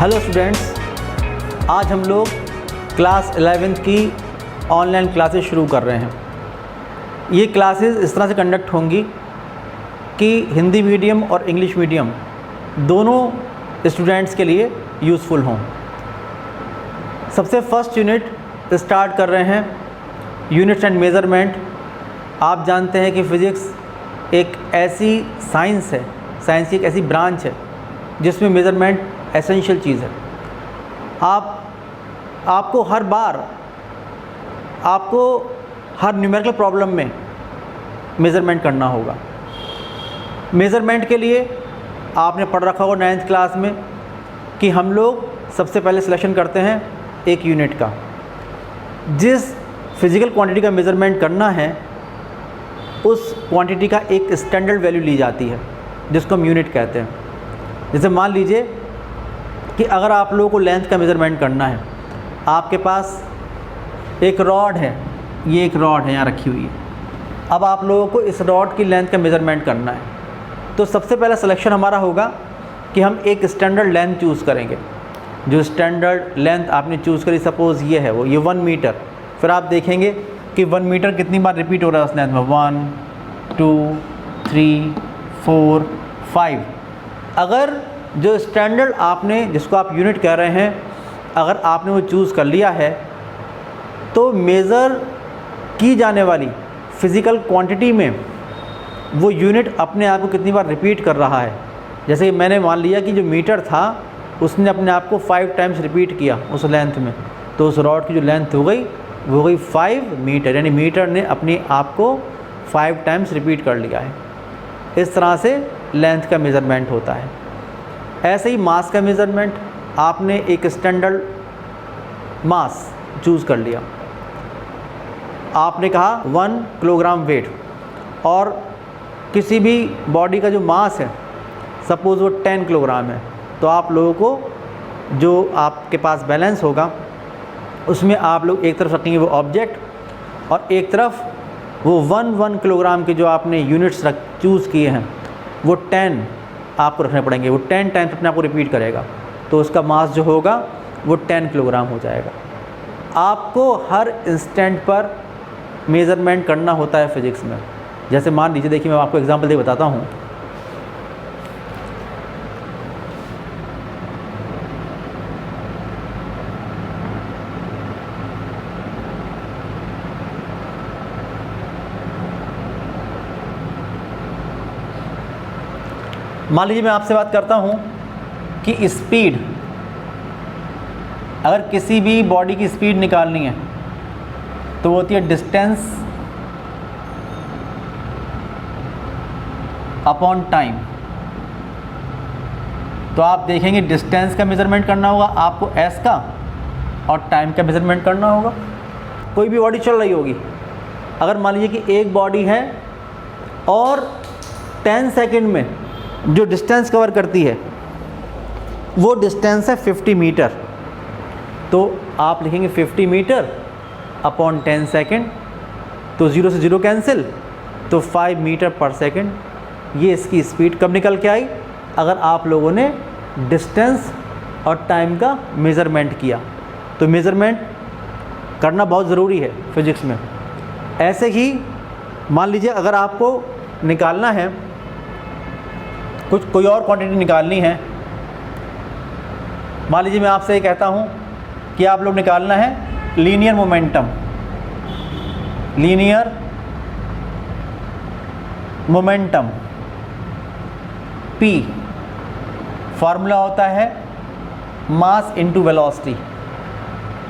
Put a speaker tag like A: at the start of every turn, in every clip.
A: Hello students, आज हम लोग क्लास 11th की ऑनलाइन क्लासेस शुरू कर रहे हैं। ये क्लासेस इस तरह से कंडक्ट होंगी कि हिंदी मीडियम और इंग्लिश मीडियम दोनों स्टूडेंट्स के लिए यूज़फुल हों। सबसे फर्स्ट यूनिट स्टार्ट कर रहे हैं, यूनिट्स एंड मेज़रमेंट। आप जानते हैं कि फ़िज़िक्स एक ऐसी साइंस है, साइंस की एक ऐसी ब्रांच है जिसमें मेज़रमेंट एसेंशियल चीज़ है। आपको हर बार हर न्यूमेरिकल प्रॉब्लम में मेज़रमेंट करना होगा। मेज़रमेंट के लिए आपने पढ़ रखा होगा 9th क्लास में कि हम लोग सबसे पहले सिलेक्शन करते हैं एक यूनिट का। जिस फिज़िकल क्वांटिटी का मेज़रमेंट करना है उस क्वांटिटी का एक स्टैंडर्ड वैल्यू ली जाती है जिसको हम यूनिट कहते हैं। जैसे मान लीजिए कि अगर आप लोगों को लेंथ का मेज़रमेंट करना है, आपके पास एक रॉड है, ये एक रॉड है यहाँ रखी हुई है। अब आप लोगों को इस रॉड की लेंथ का मेज़रमेंट करना है, तो सबसे पहला सिलेक्शन हमारा होगा कि हम एक स्टैंडर्ड लेंथ चूज़ करेंगे। जो स्टैंडर्ड लेंथ आपने चूज़ करी, सपोज़ ये है, ये 1 मीटर। फिर आप देखेंगे कि 1 मीटर कितनी बार रिपीट हो रहा है उस लेंथ में, 1 2 3 4 5। अगर जो स्टैंडर्ड आपने, जिसको आप यूनिट कह रहे हैं, अगर आपने वो चूज़ कर लिया है तो मेज़र की जाने वाली फ़िज़िकल क्वांटिटी में वो यूनिट अपने आप को कितनी बार रिपीट कर रहा है। जैसे मैंने मान लिया कि जो मीटर था उसने अपने आप को 5 टाइम्स रिपीट किया उस लेंथ में, तो उस रॉड की जो लेंथ हो गई वो हो गई 5 मीटर, यानी मीटर ने अपने आप को 5 टाइम्स रिपीट कर लिया है। इस तरह से लेंथ का मेज़रमेंट होता है। ऐसे ही मास का मेज़रमेंट, आपने एक स्टैंडर्ड मास चूज़ कर लिया, आपने कहा 1 किलोग्राम वेट, और किसी भी बॉडी का जो मास है सपोज़ वो 10 किलोग्राम है, तो आप लोगों को जो आपके पास बैलेंस होगा उसमें आप लोग एक तरफ रखेंगे वो ऑब्जेक्ट, और एक तरफ वो 1 किलोग्राम के जो आपने यूनिट्स चूज़ किए हैं वो 10 आपको रखने पड़ेंगे। वो 10 टाइम्स अपने आप को रिपीट करेगा, तो उसका मास जो होगा वो 10 किलोग्राम हो जाएगा। आपको हर इंस्टेंट पर मेज़रमेंट करना होता है फ़िज़िक्स में। जैसे मान लीजिए, देखिए मैं आपको एग्जांपल दे बताता हूँ। मान लीजिए मैं आपसे बात करता हूँ कि स्पीड, अगर किसी भी बॉडी की स्पीड निकालनी है तो वो होती है डिस्टेंस अपॉन टाइम। तो आप देखेंगे डिस्टेंस का मेज़रमेंट करना होगा आपको एस का, और टाइम का मेज़रमेंट करना होगा। कोई भी बॉडी चल रही होगी, अगर मान लीजिए कि एक बॉडी है और 10 सेकंड में जो डिस्टेंस कवर करती है वो डिस्टेंस है 50 मीटर, तो आप लिखेंगे 50 मीटर अपॉन 10 सेकंड, तो 0 से 0 कैंसिल, तो 5 मीटर पर सेकंड। ये इसकी स्पीड कब निकल के आई, अगर आप लोगों ने डिस्टेंस और टाइम का मेज़रमेंट किया। तो मेज़रमेंट करना बहुत ज़रूरी है फ़िज़िक्स में। ऐसे ही मान लीजिए अगर आपको निकालना है कोई और क्वांटिटी निकालनी है, मान लीजिए मैं आपसे ये कहता हूँ कि आप लोग निकालना है linear momentum. Linear momentum P formula होता है मास इनटू वेलोसिटी।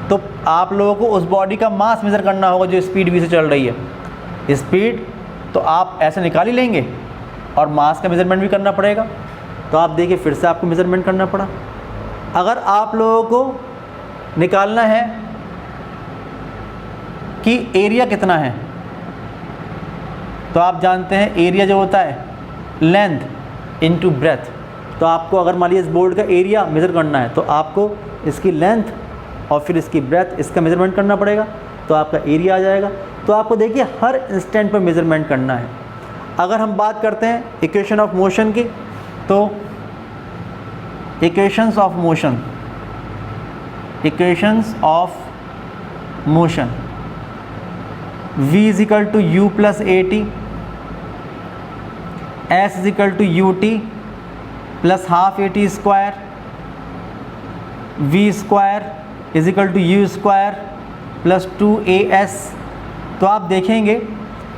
A: तो आप लोगों को उस बॉडी का मास मेज़र करना होगा जो स्पीड v से चल रही है। स्पीड तो आप ऐसे निकाल ही लेंगे और मास का मेज़रमेंट भी करना पड़ेगा। तो आप देखिए फिर से आपको मेज़रमेंट करना पड़ा। अगर आप लोगों को निकालना है कि एरिया कितना है, तो आप जानते हैं एरिया जो होता है लेंथ इनटू ब्रेथ। तो आपको अगर मान लीजिए इस बोर्ड का एरिया मेज़र करना है तो आपको इसकी लेंथ और फिर इसकी ब्रेथ, इसका मेज़रमेंट करना पड़ेगा, तो आपका एरिया आ जाएगा। तो आपको देखिए हर इंस्टेंट पर मेज़रमेंट करना है। अगर हम बात करते हैं इक्वेशन ऑफ मोशन की, तो equations of motion equations of motion, v is equal to U plus A T, S is equal to U T plus half A T square, V square is equal to U square plus 2as। तो आप देखेंगे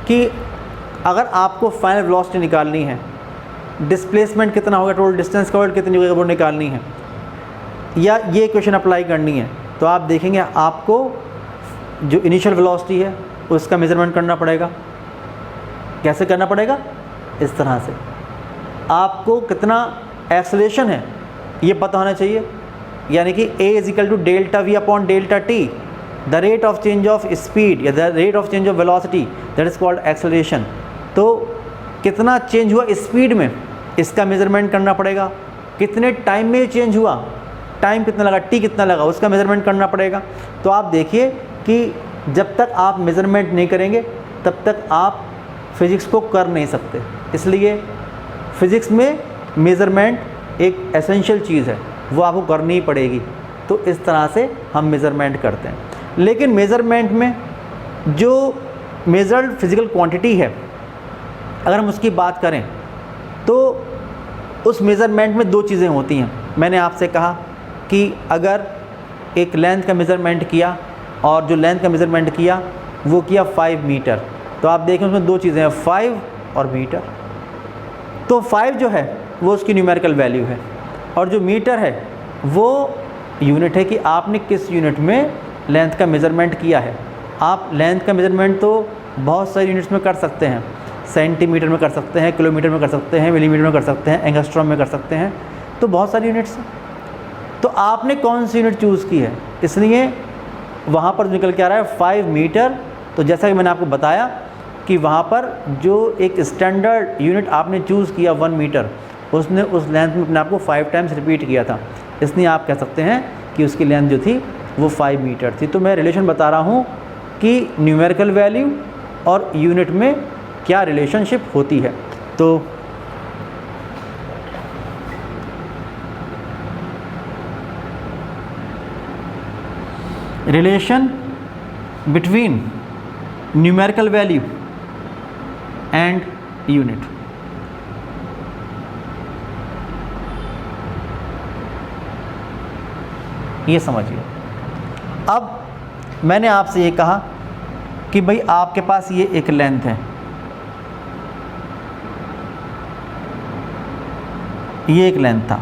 A: कि अगर आपको final velocity निकालनी है, displacement कितना होगा, टोटल डिस्टेंस कवर्ड कितनी होगी, वो निकालनी है, या ये इक्वेशन अप्लाई करनी है, तो आप देखेंगे आपको जो इनिशियल वेलोसिटी है उसका मेज़रमेंट करना पड़ेगा। कैसे करना पड़ेगा? इस तरह से आपको कितना एक्सेलरेशन है ये पता होना चाहिए, यानी कि a is equal to delta V upon delta T, the rate of change of speed या the rate of change of velocity, that is called acceleration. तो कितना चेंज हुआ स्पीड में, इसका मेज़रमेंट करना पड़ेगा। कितने टाइम में चेंज हुआ, टाइम कितना लगा, टी कितना लगा, उसका मेज़रमेंट करना पड़ेगा। तो आप देखिए कि जब तक आप मेज़रमेंट नहीं करेंगे तब तक आप फिज़िक्स को कर नहीं सकते। इसलिए फ़िज़िक्स में मेज़रमेंट एक एसेंशियल चीज़ है, वो आपको करनी ही पड़ेगी। तो इस तरह से हम मेज़रमेंट करते हैं। लेकिन मेज़रमेंट में जो मेज़र्ड फिज़िकल क्वांटिटी है, अगर हम उसकी बात करें तो उस मेज़रमेंट में दो चीज़ें होती हैं। मैंने आपसे कहा कि अगर एक लेंथ का मेज़रमेंट किया और जो लेंथ का मेज़रमेंट किया वो किया 5 मीटर, तो आप देखें उसमें दो चीज़ें हैं, 5 और मीटर। तो 5 जो है वो उसकी न्यूमेरिकल वैल्यू है, और जो मीटर है वो यूनिट है कि आपने किस यूनिट में लेंथ का मेज़रमेंट किया है। आप लेंथ का मेज़रमेंट तो बहुत सारी यूनिट्स में कर सकते हैं, सेंटीमीटर में कर सकते हैं, किलोमीटर में कर सकते हैं, मिलीमीटर में कर सकते हैं, एंगस्ट्रॉम में कर सकते हैं, तो बहुत सारी यूनिट्स हैं। तो आपने कौन सी यूनिट चूज़ की है, इसलिए वहाँ पर निकल के आ रहा है 5 मीटर। तो जैसा कि मैंने आपको बताया कि वहाँ पर जो एक स्टैंडर्ड यूनिट आपने चूज़ किया 1 मीटर, उसने उस लेंथ में अपने आप को 5 टाइम्स रिपीट किया था, इसलिए आप कह सकते हैं कि उसकी लेंथ जो थी वो 5 मीटर थी। तो मैं रिलेशन बता रहा हूँ कि न्यूमेरिकल वैल्यू और यूनिट में क्या रिलेशनशिप होती है। तो relation between numerical value and unit. ये समझिए। अब मैंने आपसे ये कहा कि भाई आपके पास ये एक लेंथ है, ये एक लेंथ था,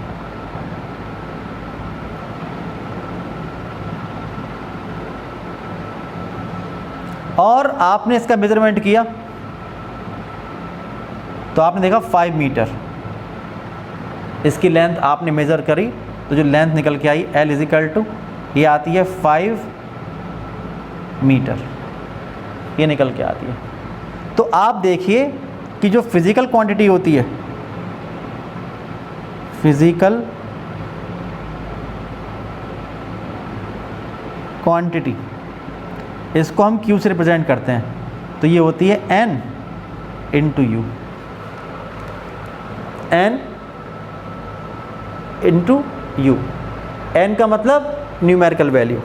A: और आपने इसका मेज़रमेंट किया तो आपने देखा 5 मीटर इसकी लेंथ आपने मेज़र करी, तो जो लेंथ निकल के आई L इज इक्वल टू ये आती है 5 मीटर, ये निकल के आती है। तो आप देखिए कि जो फिज़िकल क्वांटिटी होती है, फिज़िकल क्वांटिटी, इसको हम Q से रिप्रेजेंट करते हैं, तो ये होती है N into you, N into you. N का मतलब न्यूमेरिकल वैल्यू,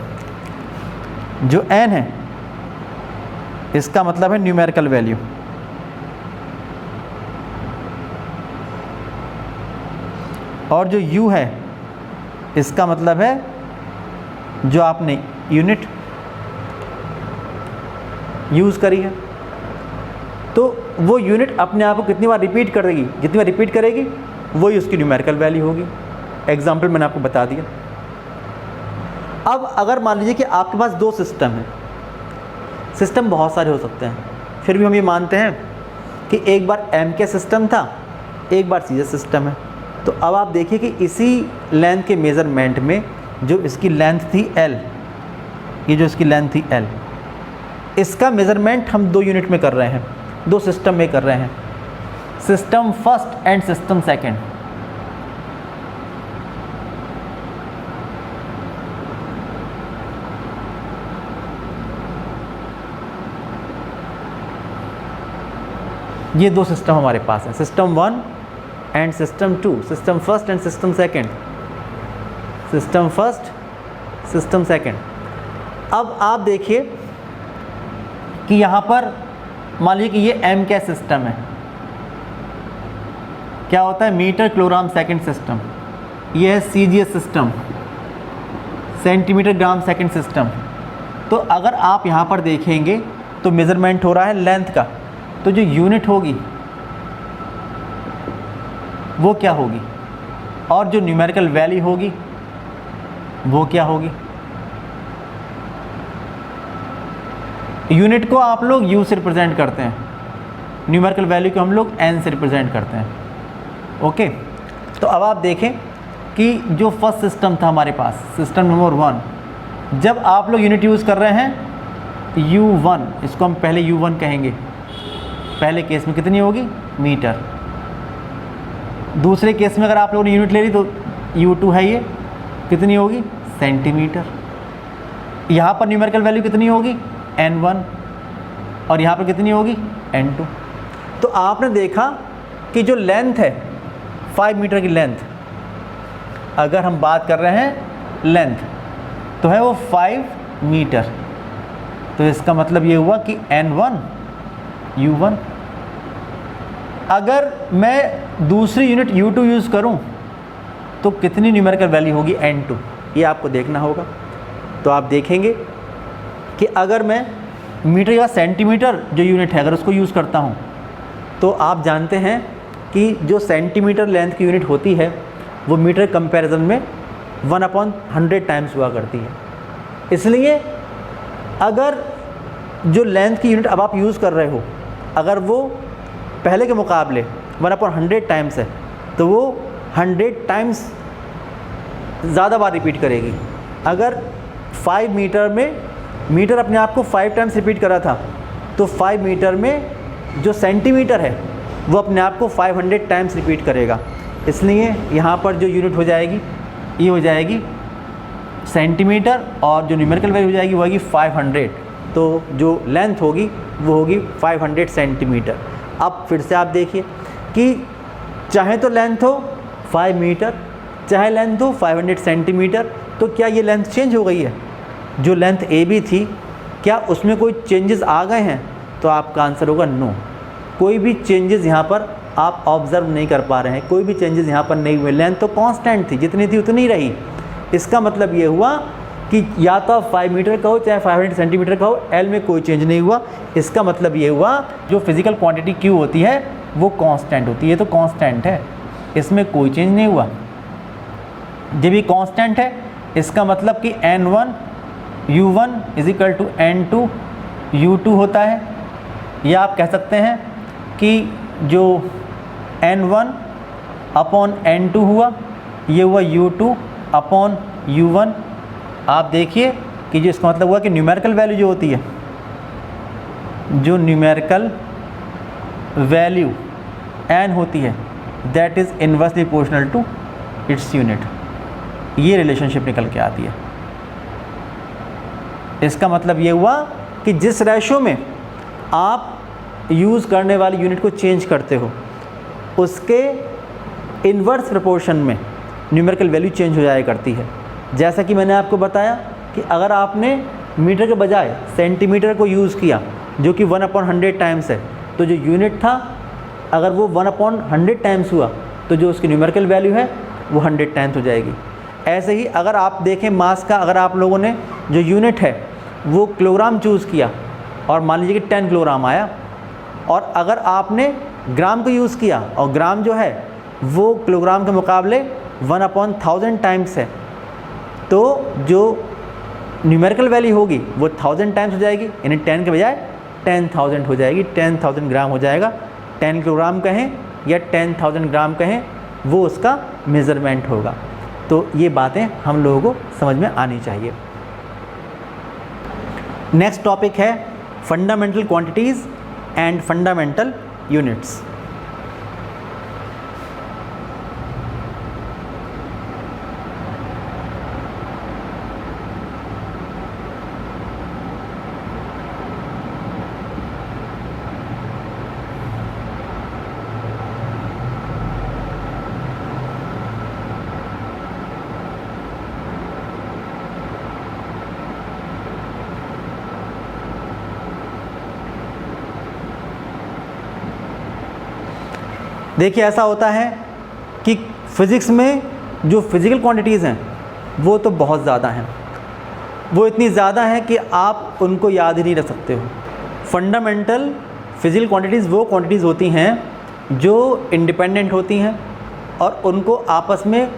A: जो N है इसका मतलब है न्यूमेरिकल वैल्यू, और जो U है इसका मतलब है जो आपने यूनिट यूज़ करी है। तो वो यूनिट अपने आप को कितनी बार रिपीट करेगी, जितनी बार रिपीट करेगी वही उसकी न्यूमेरिकल वैल्यू होगी। एग्जाम्पल मैंने आपको बता दिया। अब अगर मान लीजिए कि आपके पास दो सिस्टम हैं, सिस्टम बहुत सारे हो सकते हैं, फिर भी हम ये मानते हैं कि एक बार एम के सिस्टम था, एक बार सीजर सिस्टम है। तो अब आप देखिए कि इसी लेंथ के मेज़रमेंट में जो इसकी लेंथ थी L, ये जो इसकी लेंथ थी L, इसका मेज़रमेंट हम दो यूनिट में कर रहे हैं, दो सिस्टम में कर रहे हैं, system first and system second. ये दो सिस्टम हमारे पास हैं, system 1 and system 2, system first and system second, system first system second. अब आप देखिए कि यहाँ पर मान लीजिए कि ये एम क्या सिस्टम है, क्या होता है, मीटर किलोग्राम सेकंड सिस्टम। ये है CGS system, centimetre gram second system. तो अगर आप यहाँ पर देखेंगे तो मेज़रमेंट हो रहा है लेंथ का, तो जो यूनिट होगी वो क्या होगी, और जो न्यूमेरिकल वैल्यू होगी वो क्या होगी। यूनिट को आप लोग U से रिप्रेजेंट करते हैं, न्यूमेरिकल वैल्यू को हम लोग N से रिप्रेजेंट करते हैं। ओके, तो अब आप देखें कि जो फर्स्ट सिस्टम था हमारे पास, सिस्टम नंबर 1, जब आप लोग यूनिट यूज़ कर रहे हैं U1, इसको हम पहले U1 कहेंगे, पहले केस में कितनी होगी, मीटर। दूसरे केस में अगर आप लोगों ने यूनिट ले ली तो U2 है, ये कितनी होगी, सेंटीमीटर। यहाँ पर न्यूमेरिकल वैल्यू कितनी होगी, N1, और यहाँ पर कितनी होगी, N2। तो आपने देखा कि जो लेंथ है 5 मीटर की लेंथ, अगर हम बात कर रहे हैं लेंथ तो है वो 5 मीटर। तो इसका मतलब ये हुआ कि N1 U1। अगर मैं दूसरी यूनिट U2 यूज़ करूं तो कितनी न्यूमेरिकल वैल्यू होगी, N2, ये आपको देखना होगा। तो आप देखेंगे कि अगर मैं मीटर या सेंटीमीटर जो यूनिट है अगर उसको यूज़ करता हूं तो आप जानते हैं कि जो सेंटीमीटर लेंथ की यूनिट होती है वो मीटर कंपैरिजन में 1/100 टाइम्स हुआ करती है। इसलिए अगर जो लेंथ की यूनिट अब आप यूज़ कर रहे हो अगर वो पहले के मुकाबले 1/100 टाइम्स है तो वो 100 टाइम्स ज़्यादा बार रिपीट करेगी। अगर 5 मीटर में मीटर अपने आप को 5 टाइम्स रिपीट करा था तो 5 मीटर में जो सेंटीमीटर है वो अपने आप को 500 टाइम्स रिपीट करेगा। इसलिए यहाँ पर जो यूनिट हो जाएगी ये हो जाएगी सेंटीमीटर, और जो न्यूमेरिकल वैल्यू हो जाएगी वो होगी 500। तो जो लेंथ होगी वो होगी 500 सेंटीमीटर। अब फिर से आप देखिए कि चाहे तो लेंथ हो 5 मीटर, चाहे लेंथ हो 500 सेंटीमीटर, तो क्या ये लेंथ चेंज हो गई है? जो लेंथ AB थी क्या उसमें कोई चेंजेस आ गए हैं? तो आपका आंसर होगा नो। कोई भी चेंजेस यहाँ पर आप ऑब्ज़र्व नहीं कर पा रहे हैं, कोई भी चेंजेस यहाँ पर नहीं हुए। लेंथ तो कांस्टेंट थी, जितनी थी उतनी रही। इसका मतलब ये हुआ कि या तो आप 5 मीटर का हो चाहे 500 सेंटीमीटर का हो, L में कोई चेंज नहीं हुआ। इसका मतलब ये हुआ जो फिज़िकल क्वांटिटी Q होती है वो कांस्टेंट होती है। तो कांस्टेंट है, इसमें कोई चेंज नहीं हुआ। जब ये कांस्टेंट है इसका मतलब कि N1 U1 = N2 U2 होता है। या आप कह सकते हैं कि जो N1/N2 हुआ ये हुआ U2/U1। आप देखिए कि जो इसका मतलब हुआ कि न्यूमेरिकल वैल्यू जो होती है, जो न्यूमेरिकल वैल्यू N होती है that is inversely proportional to its unit. ये रिलेशनशिप निकल के आती है। इसका मतलब ये हुआ कि जिस रेशो में आप यूज़ करने वाली यूनिट को चेंज करते हो उसके इन्वर्स प्रोपोर्शन में न्यूमेरिकल वैल्यू चेंज हो जाया करती है। जैसा कि मैंने आपको बताया कि अगर आपने मीटर के बजाय सेंटीमीटर को यूज़ किया जो कि 1/100 टाइम्स है, तो जो यूनिट था अगर वो 1/100 टाइम्स हुआ तो जो उसकी न्यूमेरिकल वैल्यू है वो 100 टाइम्स हो जाएगी। ऐसे ही अगर आप देखें मास का, अगर आप लोगों ने जो यूनिट है वो किलोग्राम चूज़ किया और मान लीजिए कि 10 किलोग्राम आया, और अगर आपने ग्राम को यूज़ किया और ग्राम जो है वो किलोग्राम के मुकाबले 1/1000 टाइम्स है, तो जो न्यूमेरिकल वैल्यू होगी वो 1000 टाइम्स हो जाएगी, यानी 10 के बजाय 10,000 हो जाएगी। 10,000 ग्राम हो जाएगा। 10 किलोग्राम कहें या 10,000 ग्राम कहें, वो उसका मेज़रमेंट होगा। तो ये बातें हम लोगों को समझ में आनी चाहिए। नेक्स्ट टॉपिक है fundamental quantities and fundamental units. देखिए ऐसा होता है कि फ़िज़िक्स में जो फिज़िकल क्वांटिटीज़ हैं वो तो बहुत ज़्यादा हैं, वो इतनी ज़्यादा हैं कि आप उनको याद ही नहीं रख सकते हो। फंडामेंटल फिज़िकल क्वांटिटीज़ वो क्वांटिटीज़ होती हैं जो इंडिपेंडेंट होती हैं और उनको आपस में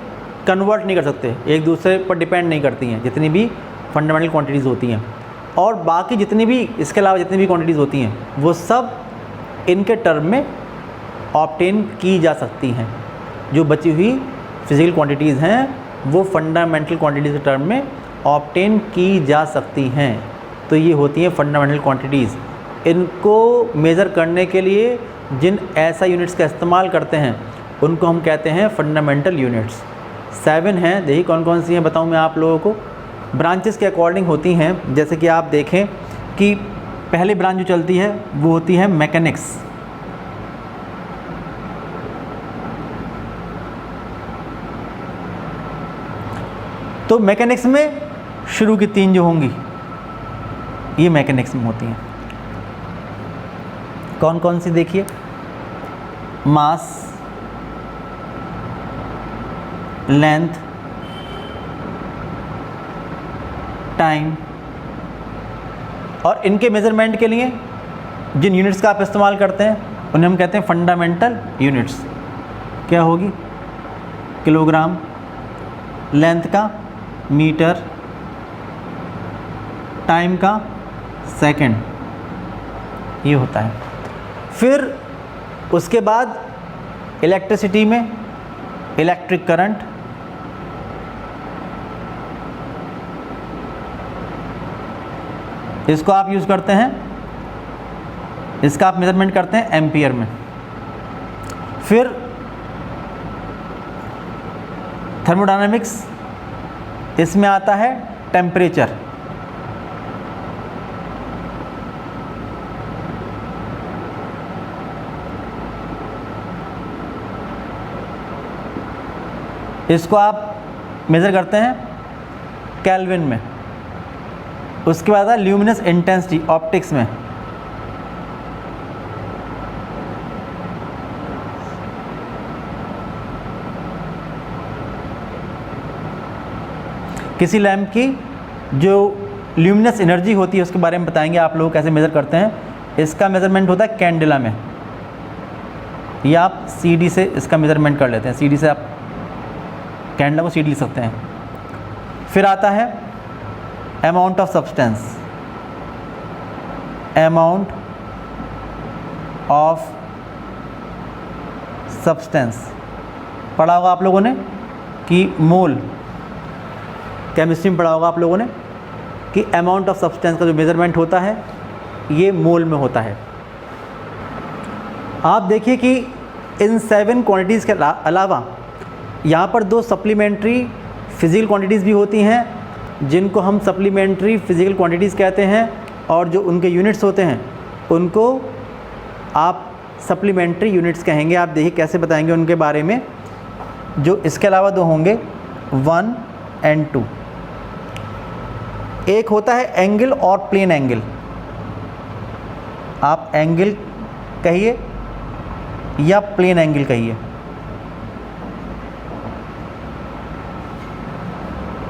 A: कन्वर्ट नहीं कर सकते, एक दूसरे पर डिपेंड नहीं करती हैं, जितनी भी फंडामेंटल क्वांटिटीज़ होती हैं। और बाकी जितनी भी, इसके अलावा जितनी भी क्वांटिटीज़ होती हैं वो सब इनके टर्म में ऑब्टेन की जा सकती हैं। जो बची हुई फिज़िकल क्वांटिटीज़ हैं वो फंडामेंटल क्वांटिटीज़ के टर्म में ऑब्टेन की जा सकती हैं। तो ये होती हैं फंडामेंटल क्वांटिटीज़। इनको मेज़र करने के लिए जिन ऐसा यूनिट्स का इस्तेमाल करते हैं उनको हम कहते हैं फंडामेंटल यूनिट्स। 7 हैं, देखिए कौन कौन सी हैं बताऊं मैं आप लोगों को। ब्रांचेस के अकॉर्डिंग होती हैं, जैसे कि आप देखें कि पहली ब्रांच जो चलती है वो होती है मैकेनिक्स। तो मैकेनिक्स में शुरू की 3 जो होंगी ये मैकेनिक्स में होती हैं। कौन कौन सी देखिए, मास, लेंथ, टाइम। और इनके मेज़रमेंट के लिए जिन यूनिट्स का आप इस्तेमाल करते हैं उन्हें हम कहते हैं फंडामेंटल यूनिट्स। क्या होगी, किलोग्राम, लेंथ का मीटर, टाइम का सेकंड, ये होता है। फिर उसके बाद इलेक्ट्रिसिटी में इलेक्ट्रिक करंट, इसको आप यूज़ करते हैं, इसका आप मेज़रमेंट करते हैं एम्पियर में। फिर थर्मोडायनामिक्स, इसमें आता है टेम्परेचर। इसको आप मेज़र करते हैं केल्विन में। उसके बाद है ल्यूमिनस इंटेंसिटी ऑप्टिक्स में। किसी लैंप की जो ल्यूमिनस एनर्जी होती है उसके बारे में बताएंगे आप लोग कैसे मेज़र करते हैं। इसका मेज़रमेंट होता है कैंडेला में, या आप CD से इसका मेज़रमेंट कर लेते हैं। CD से आप कैंडेला को CD लिख सकते हैं। फिर आता है amount of substance, amount of substance पढ़ा होगा आप लोगों ने कि मोल, केमिस्ट्री में पढ़ा होगा आप लोगों ने कि अमाउंट ऑफ सब्सटेंस का जो मेज़रमेंट होता है ये मोल में होता है। आप देखिए कि इन 7 क्वांटिटीज़ के अलावा यहाँ पर 2 सप्लीमेंट्री फिज़िकल क्वांटिटीज़ भी होती हैं जिनको हम सप्लीमेंट्री फिज़िकल क्वांटिटीज़ कहते हैं, और जो उनके यूनिट्स होते हैं उनको आप सप्लीमेंट्री यूनिट्स कहेंगे। आप देखिए कैसे बताएंगे उनके बारे में। जो इसके अलावा 2 होंगे 1 और 2। एक होता है एंगल और प्लेन एंगल। आप एंगल कहिए या प्लेन एंगल कहिए।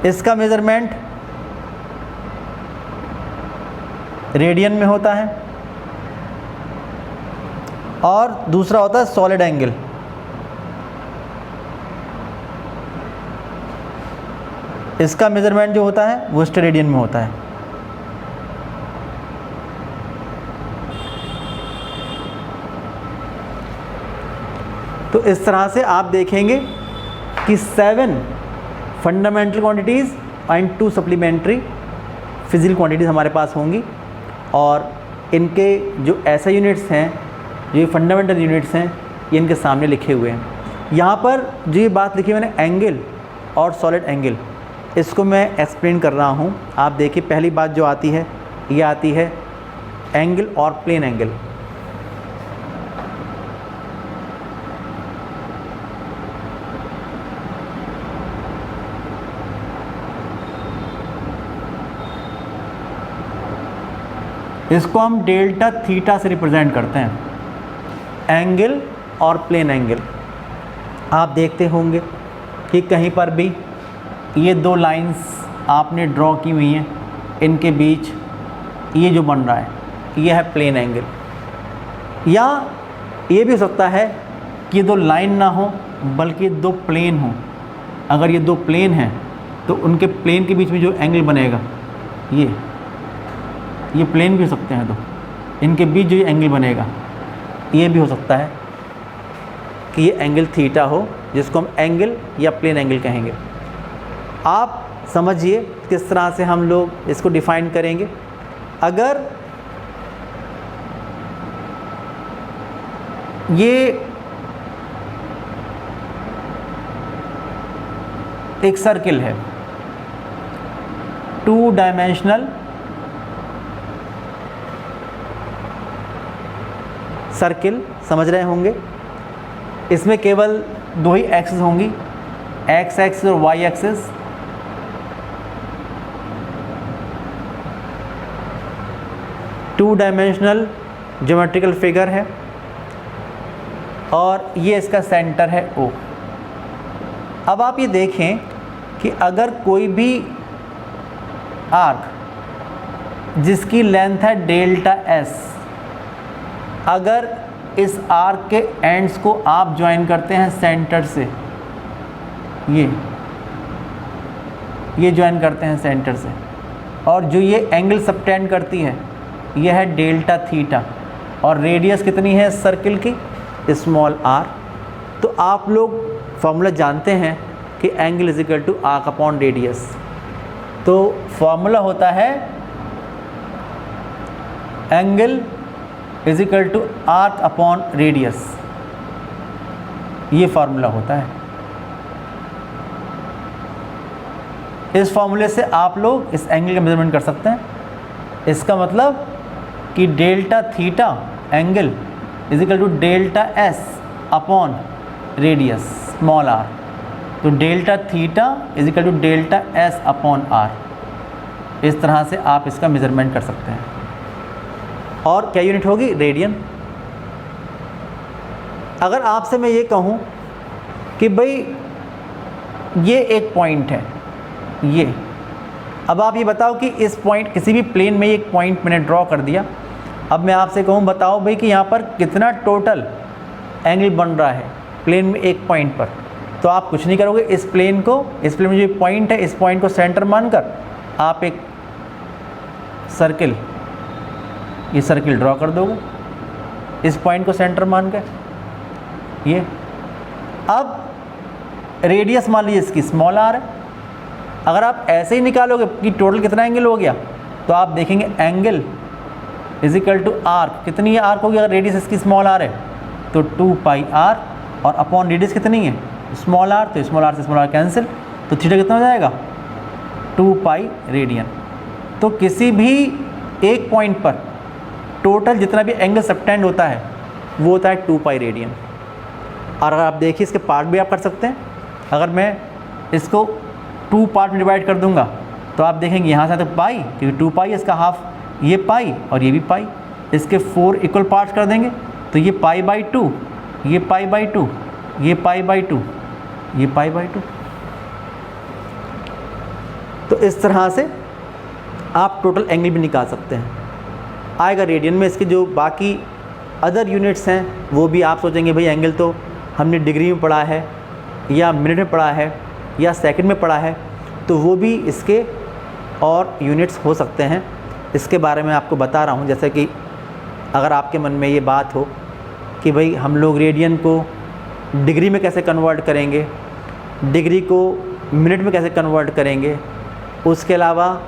A: इसका मेज़रमेंट रेडियन में होता है। और दूसरा होता है सॉलिड एंगल। इसका मेज़रमेंट जो होता है वो स्टेरेडियन में होता है। तो इस तरह से आप देखेंगे कि 7 fundamental quantities and 2 supplementary physical quantities हमारे पास होंगी। और इनके जो ऐसे यूनिट्स हैं, जो ये फंडामेंटल यूनिट्स हैं, ये इनके सामने लिखे हुए हैं। यहाँ पर जो ये बात लिखी है मैंने एंगल और सॉलिड एंगल, इसको मैं एक्सप्लेन कर रहा हूँ। आप देखिए पहली बात जो आती है ये आती है एंगल और प्लेन एंगल। इसको हम डेल्टा थीटा से रिप्रेजेंट करते हैं। एंगल और प्लेन एंगल। आप देखते होंगे कि कहीं पर भी ये दो लाइंस आपने ड्रॉ की हुई हैं, इनके बीच ये जो बन रहा है ये है प्लेन एंगल। या ये भी हो सकता है कि ये दो लाइन ना हो बल्कि दो प्लेन हो। अगर ये दो प्लेन हैं तो उनके प्लेन के बीच में जो एंगल बनेगा ये प्लेन भी हो सकते हैं, तो इनके बीच जो ये एंगल बनेगा ये भी हो सकता है कि ये एंगल थीटा हो, जिसको हम एंगल या प्लेन एंगल कहेंगे। आप समझिए किस तरह से हम लोग इसको डिफ़ाइन करेंगे। अगर ये एक सर्किल है, 2 डायमेंशनल सर्किल, समझ रहे होंगे। इसमें केवल दो ही एक्सिस होंगी, एक्स एक्सिस और Y axis. Two dimensional geometrical figure है और ये इसका सेंटर है O। अब आप ये देखें कि अगर कोई भी आर्क जिसकी लेंथ है डेल्टा S, अगर इस आर्क के एंड्स को आप ज्वाइन करते हैं सेंटर से, ये ज्वाइन करते हैं सेंटर से, और जो ये एंगल सबटेंड करती है ये है डेल्टा थीटा, और रेडियस कितनी है इस सर्किल की, स्मॉल r। तो आप लोग फॉर्मूला जानते हैं कि angle is equal to arc upon radius. तो फॉर्मूला होता है angle is equal to arc upon radius, ये फार्मूला होता है। इस फार्मूले से आप लोग इस एंगल का मेजरमेंट कर सकते हैं। इसका मतलब कि delta theta angle is equal to delta S upon radius small r। तो delta theta is equal to delta S upon r। इस तरह से आप इसका मेजरमेंट कर सकते हैं। और क्या यूनिट होगी, रेडियन। अगर आपसे मैं ये कहूँ कि भाई ये एक पॉइंट है, ये, अब आप ये बताओ कि इस पॉइंट, किसी भी प्लेन में एक पॉइंट मैंने ड्रॉ कर दिया। अब मैं आपसे कहूँ बताओ भाई कि यहाँ पर कितना टोटल एंगल बन रहा है प्लेन में एक पॉइंट पर, तो आप कुछ नहीं करोगे। इस प्लेन में जो पॉइंट है, इस पॉइंट को सेंटर मानकर आप एक सर्किल, ये सर्किल ड्रॉ कर दोगे इस पॉइंट को सेंटर मानकर। ये अब रेडियस मान लीजिए इसकी स्मॉल r है। अगर आप ऐसे ही निकालोगे कि टोटल कितना एंगल हो गया, तो आप देखेंगे angle is equal to arc, कितनी है आर्क होगी, अगर रेडियस इसकी स्मॉल r है तो 2 पाई r, और अपॉन रेडियस कितनी है स्मॉल r, तो स्मॉल r से स्मॉल r कैंसिल, तो थीटा कितना हो जाएगा 2 पाई रेडियन। तो किसी भी एक पॉइंट पर टोटल जितना भी एंगल सबटेंड होता है वो होता है 2 पाई रेडियन। और अगर आप देखिए इसके पार्ट भी आप कर सकते हैं। अगर मैं इसको 2 पार्ट में डिवाइड कर दूंगा तो आप देखेंगे यहाँ से तो पाई, क्योंकि 2 पाई इसका हाफ, ये पाई और ये भी पाई, इसके 4 इक्वल पार्ट्स कर देंगे तो ये पाई बाई 2, ये पाई बाई 2, ये पाई बाई 2, ये पाई बाई 2। तो इस तरह से आप टोटल एंगल भी निकाल सकते हैं। आएगा रेडियन में। इसके जो बाकी अदर यूनिट्स हैं वो भी आप सोचेंगे भाई एंगल तो हमने डिग्री में पढ़ा है या मिनट में पढ़ा है या सेकंड में पढ़ा है, तो वो भी इसके और यूनिट्स हो सकते हैं। इसके बारे में आपको बता रहा हूँ। जैसे कि अगर आपके मन में ये बात हो कि भाई हम लोग रेडियन को डिग्री में कैसे कन्वर्ट करेंगे, डिग्री को मिनट में कैसे कन्वर्ट करेंगे, उसके अलावा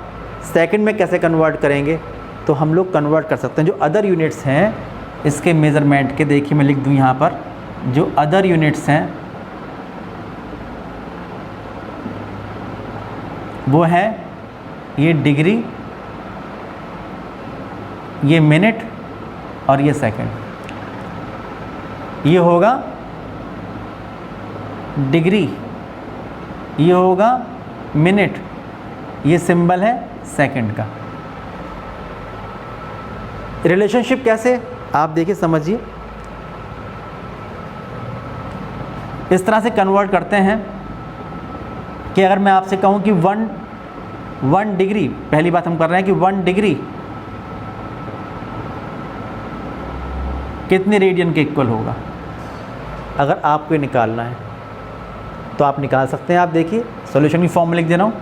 A: सेकंड में कैसे कन्वर्ट करेंगे, तो हम लोग कन्वर्ट कर सकते हैं। जो अदर यूनिट्स हैं इसके मेज़रमेंट के, देखिए मैं लिख दूँ यहाँ पर, जो अदर यूनिट्स हैं वो है ये डिग्री, ये मिनट और ये सेकंड। ये होगा डिग्री, ये होगा मिनट, ये सिंबल है सेकंड का। रिलेशनशिप कैसे, आप देखिए समझिए। इस तरह से कन्वर्ट करते हैं कि अगर मैं आपसे कहूँ कि 1 डिग्री, पहली बात हम कर रहे हैं कि 1 डिग्री कितने रेडियन के इक्वल होगा। अगर आपको ये निकालना है तो आप निकाल सकते हैं। आप देखिए सॉल्यूशन की फॉर्म में लिख दे रहा हूँ।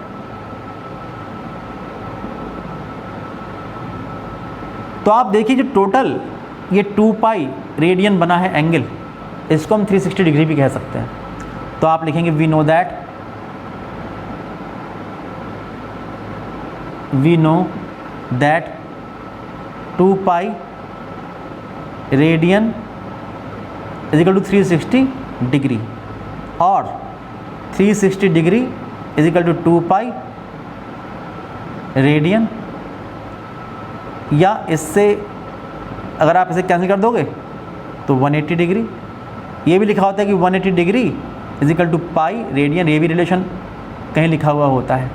A: तो आप देखिए जो टोटल ये 2 पाई रेडियन बना है एंगल, इसको हम 360 डिग्री भी कह सकते हैं। तो आप लिखेंगे we know that 2 pi radian is equal to 360 degree, और 360 degree is equal to 2 pi radian, या इससे अगर आप इसे कैंसिल कर दोगे तो 180 डिग्री। ये भी लिखा होता है कि 180 degree is equal to pi radian, ये भी रिलेशन कहीं लिखा हुआ होता है।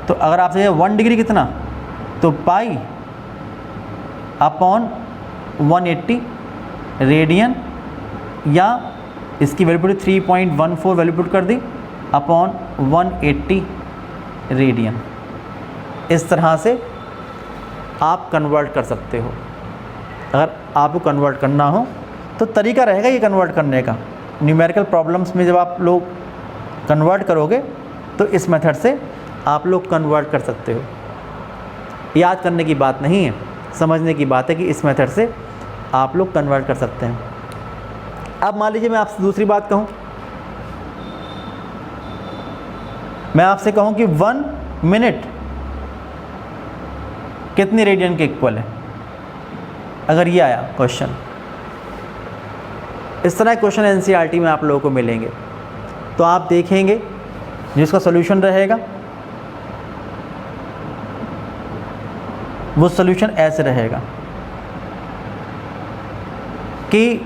A: तो अगर आपसे 1 डिग्री कितना, तो पाई अपॉन 180 रेडियन, या इसकी वैल्यू पुट 3.14 वैल्यू पुट कर दी अपॉन 180 रेडियन। इस तरह से आप कन्वर्ट कर सकते हो। अगर आपको कन्वर्ट करना हो तो तरीका रहेगा ये कन्वर्ट करने का। न्यूमेरिकल प्रॉब्लम्स में जब आप लोग कन्वर्ट करोगे तो इस मेथड से आप लोग कन्वर्ट कर सकते हो। याद करने की बात नहीं है, समझने की बात है कि इस मेथड से आप लोग कन्वर्ट कर सकते हैं। अब मान लीजिए मैं आपसे दूसरी बात कहूँ, मैं आपसे कहूँ कि 1 मिनट कितने रेडियन के इक्वल है। अगर ये आया क्वेश्चन, इस तरह क्वेश्चन एनसीईआरटी में आप लोगों को मिलेंगे, तो आप देखेंगे जिसका सॉल्यूशन रहेगा वो सॉल्यूशन ऐसे रहेगा कि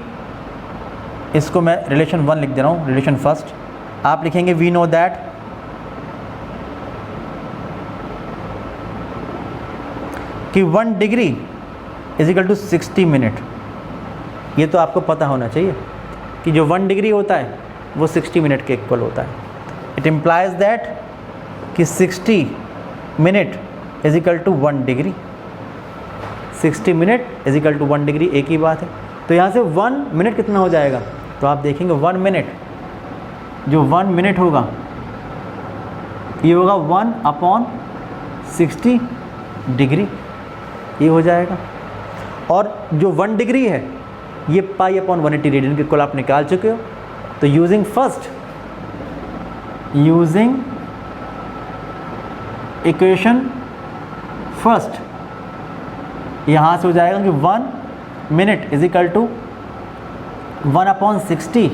A: इसको मैं रिलेशन 1 लिख दे रहा हूँ, रिलेशन फर्स्ट। आप लिखेंगे वी नो दैट कि 1 degree is equal to 60 minute. ये तो आपको पता होना चाहिए कि जो 1 डिग्री होता है वो 60 मिनट के इक्वल होता है। इट इम्प्लाइज दैट कि 60 minute is equal to 1 degree. 60 minute is equal to 1 degree, एक ही बात है। तो यहाँ से 1 मिनट कितना हो जाएगा, तो आप देखेंगे 1 मिनट, जो 1 मिनट होगा ये होगा 1 अपॉन 60 डिग्री, ये हो जाएगा। और जो 1 डिग्री है ये पाई अपॉन 180 रेडियन के इक्वल आप निकाल चुके हो। तो यूजिंग इक्वेशन फर्स्ट, यहाँ से हो जाएगा कि 1 minute is equal to 1 upon 60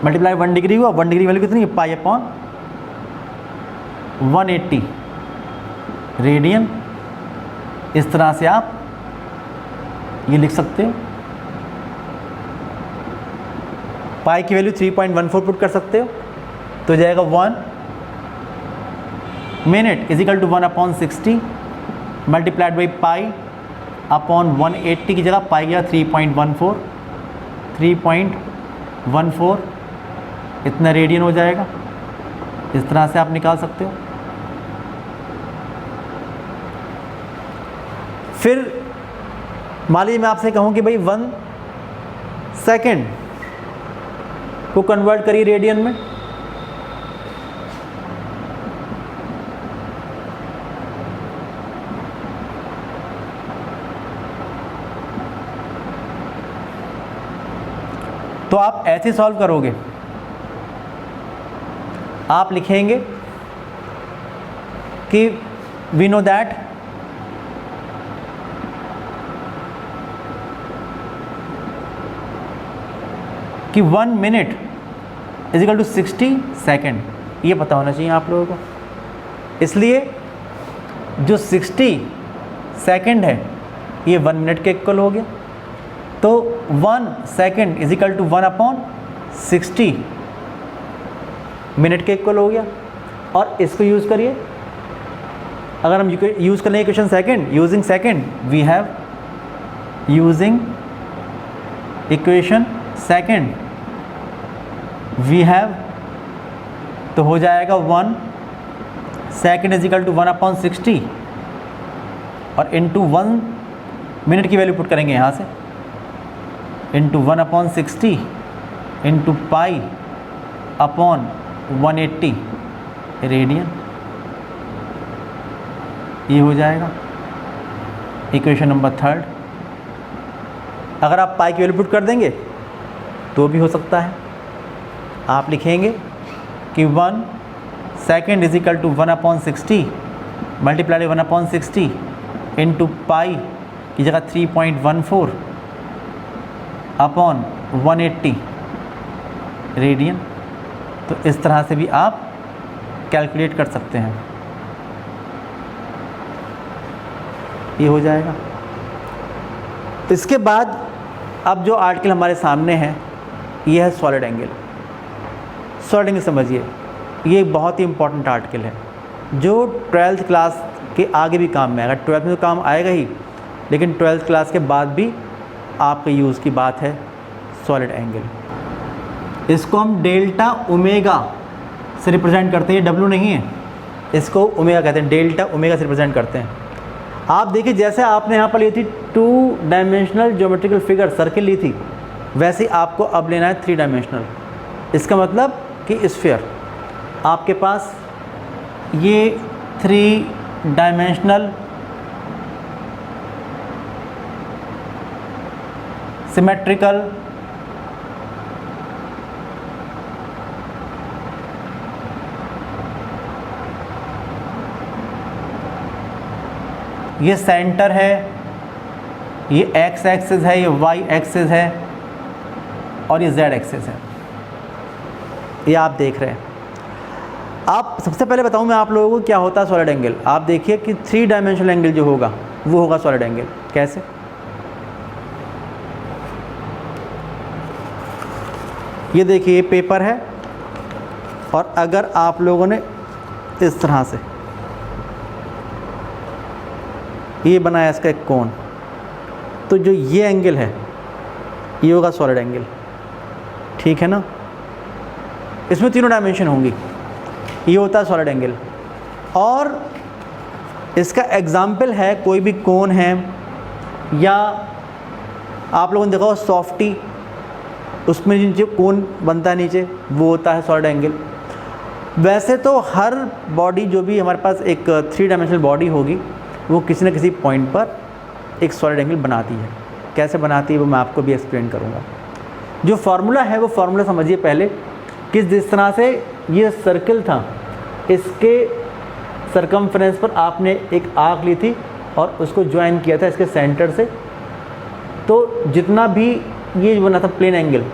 A: multiply 1 degree हुआ। 1 डिग्री वैल्यू कितनी है, पाई अपॉन 180 रेडियन। इस तरह से आप ये लिख सकते हो। पाई की वैल्यू 3.14 पुट कर सकते हो, तो हो जाएगा 1 minute is equal to 1 upon 60 multiplied by pi upon 180 की जगह पाई गया 3.14 इतना रेडियन हो जाएगा। इस तरह से आप निकाल सकते हो। फिर मान लीजिए मैं आपसे कहूँ कि भाई 1 सेकेंड को कन्वर्ट करिए रेडियन में। तो आप ऐसे सॉल्व करोगे, आप लिखेंगे कि वी नो दैट कि 1 minute is equal to 60 second, ये पता होना चाहिए आप लोगों को। इसलिए जो 60 सेकेंड है ये 1 मिनट के इक्वल हो गया। तो 1 second is equal to 1 upon 60 minute के इक्वल हो गया। और इसको यूज़ करिए, अगर हम यूज़ कर लें equation second, using second we have using equation second we have, तो हो जाएगा 1 सेकेंड इजिकल टू 1/60 और इंटू 1 मिनट की वैल्यू पुट करेंगे यहाँ से, into 1/60 into pi upon 180 radian, ये हो जाएगा इक्वेशन नंबर 3। अगर आप पाई की वैल्यू पुट कर देंगे तो भी हो सकता है। आप लिखेंगे कि 1 second is equal to 1/60 multiply 1/60 into pi की जगह 3.14 अपॉन 180 रेडियन। तो इस तरह से भी आप कैलकुलेट कर सकते हैं, ये हो जाएगा। इसके बाद अब जो आर्टिकल हमारे सामने है ये है सॉलिड एंगल। सॉलिड एंगल समझिए, ये एक बहुत ही इंपॉर्टेंट आर्टिकल है जो 12th क्लास के आगे भी काम में आएगा। 12th में तो काम आएगा ही, लेकिन 12th क्लास के बाद भी आपके यूज़ की बात है सॉलिड एंगल। इसको हम डेल्टा ओमेगा से रिप्रेजेंट करते हैं, ये डब्ल्यू नहीं है, इसको ओमेगा कहते हैं, डेल्टा ओमेगा से रिप्रेजेंट करते हैं। आप देखिए जैसे आपने यहाँ पर ली थी 2 डायमेंशनल ज्योमेट्रिकल फिगर सर्किल ली थी, वैसे ही आपको अब लेना है 3 डायमेंशनल। इसका मतलब कि स्फीयर, आपके पास ये 3 डायमेंशनल सिमेट्रिकल ये सेंटर है, ये एक्स एक्सिस है, ये वाई एक्सिस है और ये जेड एक्सिस है, ये आप देख रहे हैं। आप सबसे पहले बताऊं मैं आप लोगों को क्या होता है सॉलिड एंगल। आप देखिए कि 3 डायमेंशनल एंगल जो होगा वो होगा सॉलिड एंगल। कैसे? ये देखिए ये पेपर है और अगर आप लोगों ने इस तरह से ये बनाया इसका एक कोण, तो जो ये एंगल है ये होगा सॉलिड एंगल, ठीक है ना। इसमें 3 डायमेंशन होंगी, ये होता है सॉलिड एंगल। और इसका एग्जाम्पल है कोई भी कोण है, या आप लोगों ने देखा हो सॉफ्टी, उसमें नीचे कोण बनता है नीचे, वो होता है सॉलिड एंगल। वैसे तो हर बॉडी जो भी हमारे पास एक 3 डायमेंशनल बॉडी होगी वो किसी न किसी पॉइंट पर एक सॉलिड एंगल बनाती है। कैसे बनाती है वो मैं आपको भी एक्सप्लेन करूँगा। जो फार्मूला है वो फार्मूला समझिए पहले कि जिस तरह से ये सर्कल था, इसके सरकमफ्रेंस पर आपने एक आर्क ली थी और उसको ज्वाइन किया था इसके सेंटर से, तो जितना भी ये बना था plane angle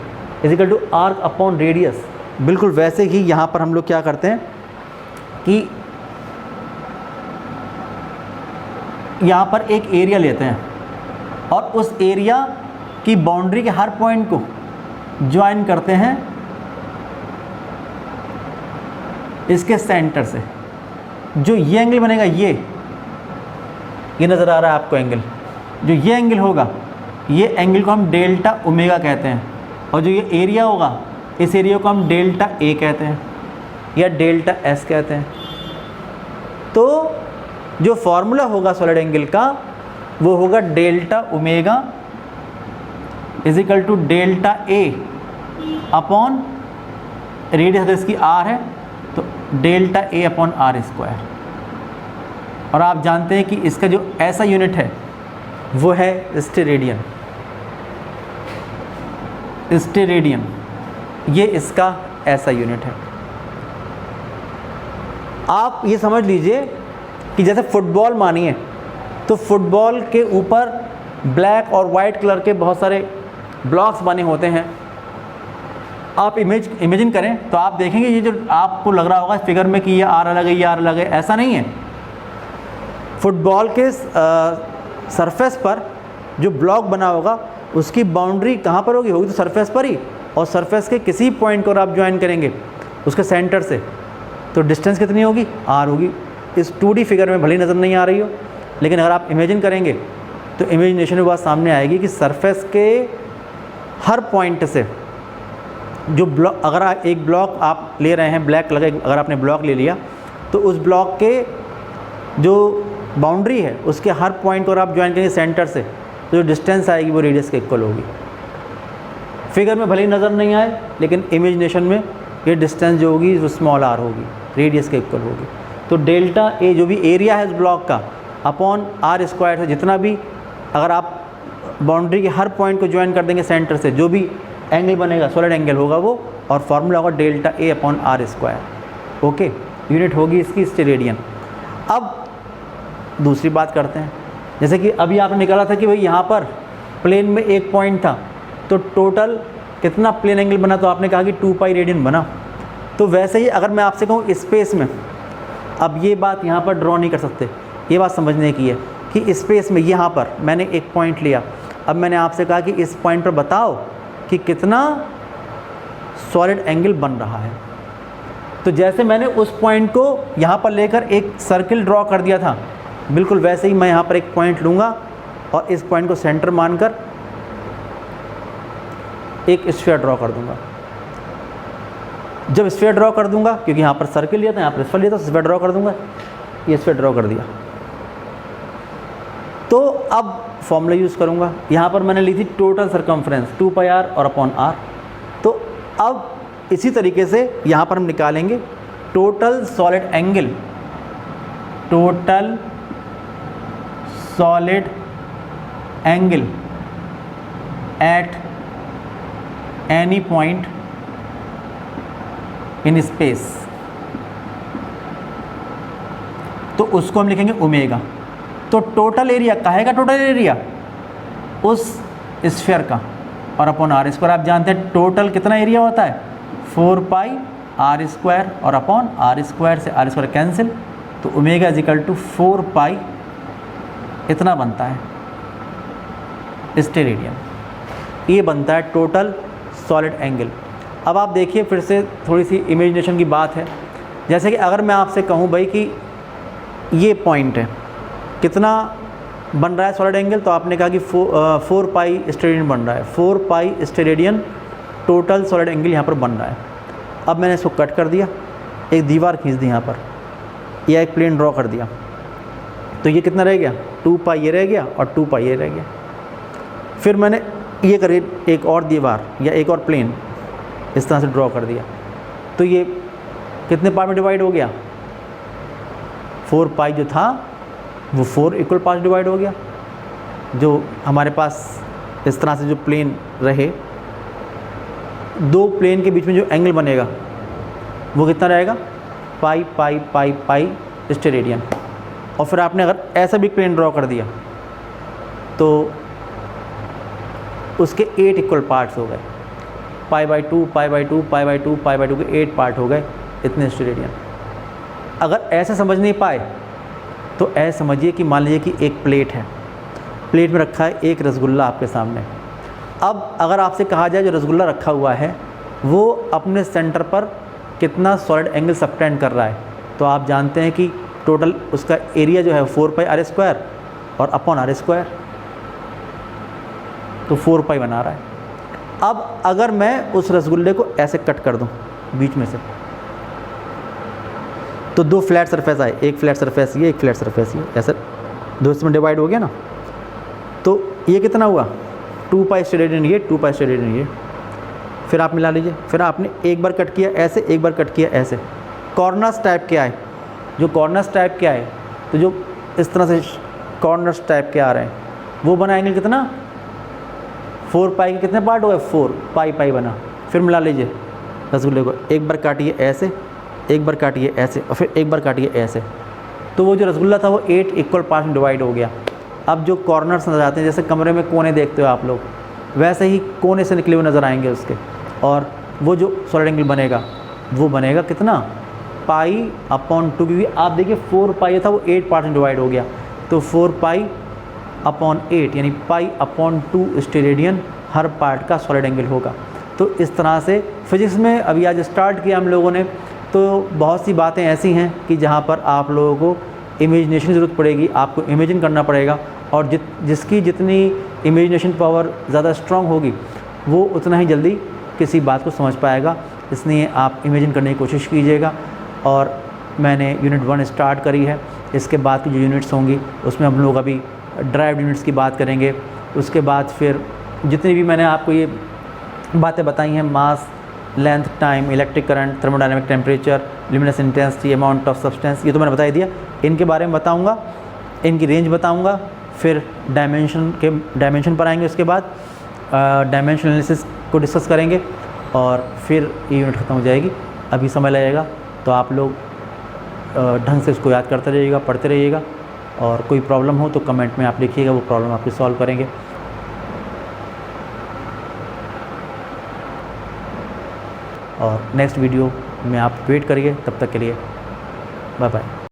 A: is equal to arc upon radius. बिल्कुल वैसे ही यहाँ पर हम लोग क्या करते हैं कि यहाँ पर एक एरिया लेते हैं और उस एरिया की बाउंड्री के हर पॉइंट को ज्वाइन करते हैं इसके सेंटर से। जो ये एंगल बनेगा, ये नज़र आ रहा है आपको एंगल, जो ये एंगल होगा ये एंगल को हम डेल्टा ओमेगा कहते हैं, और जो ये एरिया होगा इस एरिया को हम डेल्टा ए कहते हैं या डेल्टा एस कहते हैं। तो जो फॉर्मूला होगा सॉलिड एंगल का वो होगा delta omega is equal to delta A upon radius अगर इसकी आर है तो delta A upon R square. और आप जानते हैं कि इसका जो ऐसा यूनिट है वो है स्टेरेडियन। स्टेरेडियन ये इसका ऐसा यूनिट है। आप ये समझ लीजिए कि जैसे फुटबॉल मानिए तो फुटबॉल के ऊपर ब्लैक और वाइट कलर के बहुत सारे ब्लॉक्स बने होते हैं। आप इमेजिन करें तो आप देखेंगे ये जो आपको लग रहा होगा फिगर में कि ये आर अलग है, ये आर अलग है, ऐसा नहीं है। फुटबॉल के सरफेस पर जो ब्लॉक बना होगा उसकी बाउंड्री कहाँ पर होगी तो सरफेस पर ही, और सरफेस के किसी पॉइंट को आप ज्वाइन करेंगे उसके सेंटर से तो डिस्टेंस कितनी होगी, आर होगी। इस 2D फिगर में भले नज़र नहीं आ रही हो, लेकिन अगर आप इमेजिन करेंगे तो इमेजिनेशन में बात सामने आएगी कि सरफेस के हर पॉइंट से जो ब्लॉक, अगर एक ब्लॉक आप ले रहे हैं ब्लैक कलर का, अगर आपने ब्लॉक ले लिया तो उस ब्लॉक के जो बाउंड्री है उसके हर पॉइंट को अगर आप ज्वाइन करेंगे सेंटर से, तो जो डिस्टेंस आएगी वो रेडियस के इक्वल होगी। फिगर में भले ही नज़र नहीं आए, लेकिन इमेजिनेशन में ये डिस्टेंस जो होगी वो स्मॉल आर होगी, रेडियस के इक्वल होगी। तो डेल्टा ए जो भी एरिया है इस ब्लॉक का अपॉन आर स्क्वायर है, जितना भी अगर आप बाउंड्री के हर पॉइंट को ज्वाइन कर देंगे सेंटर से, जो भी एंगल बनेगा सॉलिड एंगल होगा वो, और फार्मूला होगा delta A upon R square. Okay, unit होगी इसकी स्टेरेडियन। अब दूसरी बात करते हैं, जैसे कि अभी आपने निकाला था कि भाई यहाँ पर प्लेन में एक पॉइंट था, तो टोटल कितना प्लेन एंगल बना, तो आपने कहा कि 2 पाई रेडियन बना। तो वैसे ही अगर मैं आपसे कहूँ स्पेस में, अब ये बात यहाँ पर ड्रॉ नहीं कर सकते, ये बात समझने की है कि स्पेस में यहाँ पर मैंने एक पॉइंट लिया, अब मैंने आपसे कहा कि इस पॉइंट पर बताओ कि कितना सॉलिड एंगल बन रहा है। तो जैसे मैंने उस पॉइंट को यहाँ पर लेकर एक सर्किल ड्रॉ कर दिया था, बिल्कुल वैसे ही मैं यहाँ पर एक पॉइंट लूँगा और इस पॉइंट को सेंटर मानकर एक स्फीयर ड्रॉ कर दूँगा। जब स्फीयर ड्रॉ कर दूँगा, क्योंकि यहाँ पर सर्किल लिया था, यहाँ पर स्फीयर लिया था, स्फीयर ड्रॉ कर दूँगा, ये स्फीयर ड्रॉ कर दिया। तो अब फॉर्मूला यूज़ करूँगा, यहाँ पर मैंने ली थी टोटल सरकमफ्रेंस 2 पाई आर और अपॉन आर। तो अब इसी तरीके से यहाँ पर हम निकालेंगे total solid angle, total solid angle at any point in space, तो उसको हम लिखेंगे ओमेगा। तो टोटल एरिया कहेगा, टोटल एरिया उस स्फीयर का, और अपॉन आर स्क्वायर। आप जानते हैं टोटल कितना एरिया होता है, 4 पाई आर स्क्वायर, और अपॉन आर स्क्वायर से आर स्क्वायर कैंसिल, तो ओमेगा इज इक्वल टू 4 पाई, इतना बनता है स्टेरेडियन। ये बनता है टोटल सॉलिड एंगल। अब आप देखिए, फिर से थोड़ी सी इमेजिनेशन की बात है। जैसे कि अगर मैं आपसे कहूँ भाई कि ये पॉइंट है, कितना बन रहा है सॉलिड एंगल, तो आपने कहा कि 4 पाई स्टेरेडियन बन रहा है, 4 पाई स्टेरेडियन टोटल सॉलिड एंगल यहाँ पर बन रहा है। अब मैंने इसको कट कर दिया, एक दीवार खींच दी यहाँ पर, या एक प्लेन ड्रॉ कर दिया, तो ये कितना रह गया, 2 पाई ये रह गया और 2 पाई ये रह गया। फिर मैंने ये करी एक और दीवार या एक और प्लेन इस तरह से ड्रॉ कर दिया, तो ये कितने पार्ट में डिवाइड हो गया, 4 पाई जो था वो 4 इक्वल पार्ट डिवाइड हो गया। जो हमारे पास इस तरह से जो प्लेन रहे, दो प्लेन के बीच में जो एंगल बनेगा वो कितना रहेगा, पाई पाई पाई पाई स्टेरेडियन। और फिर आपने अगर ऐसा भी प्लेन ड्रॉ कर दिया तो उसके 8 इक्वल पार्ट्स हो गए, pi by 2 pi by 2 pi by 2 pi by 2 के 8 पार्ट हो गए, इतने स्टेरेडियन। अगर ऐसे समझ नहीं पाए तो ऐसे समझिए कि मान लीजिए कि एक प्लेट है, प्लेट में रखा है एक रसगुल्ला आपके सामने। अब अगर आपसे कहा जाए जो रसगुल्ला रखा हुआ है वो अपने सेंटर पर कितना सॉलिड एंगल सबटेंड कर रहा है, तो आप जानते हैं कि टोटल उसका एरिया जो है 4 पाई आर स्क्वायर और अपॉन आर स्क्वायर, तो 4 पाई बना रहा है। अब अगर मैं उस रसगुल्ले को ऐसे कट कर दूं बीच में से, तो दो फ्लैट सरफेस आए, एक फ्लैट सरफेस ये, एक फ्लैट सरफेस ये, ऐसे दो इसमें डिवाइड हो गया ना। तो ये कितना हुआ, 2 पाई स्टेरेडियन ये, 2 पाई स्टेरेडियन ये। फिर आप मिला लीजिए, फिर आपने एक बार कट किया ऐसे, एक बार कट किया ऐसे। कॉर्नर्स टाइप के आए, जो कॉर्नर्स टाइप के आए, तो जो इस तरह से कॉर्नर्स टाइप के आ रहे हैं वो बना एंगल कितना, 4 पाई के कितने पार्ट हो गए, 4 पाई पाई बना। फिर मिला लीजिए रसगुल्ले को, एक बार काटिए ऐसे, एक बार काटिए ऐसे, और फिर एक बार काटिए ऐसे, तो वो जो रसगुल्ला था वो 8 इक्वल पार्ट में डिवाइड हो गया। अब जो कॉर्नर्स नज़र आते हैं, जैसे कमरे में कोने देखते हो आप लोग, वैसे ही कोने से निकले हुए नज़र आएंगे उसके, और वो जो सॉलिड एंगल बनेगा वो बनेगा कितना, पाई अपॉन 2, क्योंकि आप देखिए 4 पाई था वो 8 पार्ट में डिवाइड हो गया, तो 4 पाई अपॉन 8 यानी पाई अपॉन 2 स्टेरेडियन हर पार्ट का सॉलिड एंगल होगा। तो इस तरह से फिजिक्स में अभी आज स्टार्ट किया हम लोगों ने, तो बहुत सी बातें ऐसी हैं कि जहाँ पर आप लोगों को इमेजिनेशन की ज़रूरत पड़ेगी, आपको इमेजिन करना पड़ेगा, और जिसकी जितनी इमेजिनेशन पावर ज़्यादा स्ट्रॉन्ग होगी वो उतना ही जल्दी किसी बात को समझ पाएगा, इसलिए आप इमेजिन करने की कोशिश कीजिएगा। और मैंने यूनिट 1 स्टार्ट करी है, इसके बाद की जो यूनिट्स होंगी उसमें हम लोग अभी ड्राइव यूनिट्स की बात करेंगे। उसके बाद फिर जितनी भी मैंने आपको ये बातें बताई हैं, mass, length, time, electric current, thermodynamic temperature, luminous intensity, amount of substance, ये तो मैंने बता ही दिया। इनके बारे में बताऊंगा, इनकी रेंज बताऊंगा, फिर डायमेंशन पर आएंगे। उसके बाद डायमेंशन एनालिसिस को डिस्कस करेंगे और फिर ये यूनिट ख़त्म हो जाएगी। अभी समय लगेगा, तो आप लोग ढंग से उसको याद करते रहिएगा, पढ़ते रहिएगा। और कोई प्रॉब्लम हो तो कमेंट में आप लिखिएगा, वो प्रॉब्लम आपकी सॉल्व करेंगे। और नेक्स्ट वीडियो में आप वेट करिए, तब तक के लिए बाय बाय।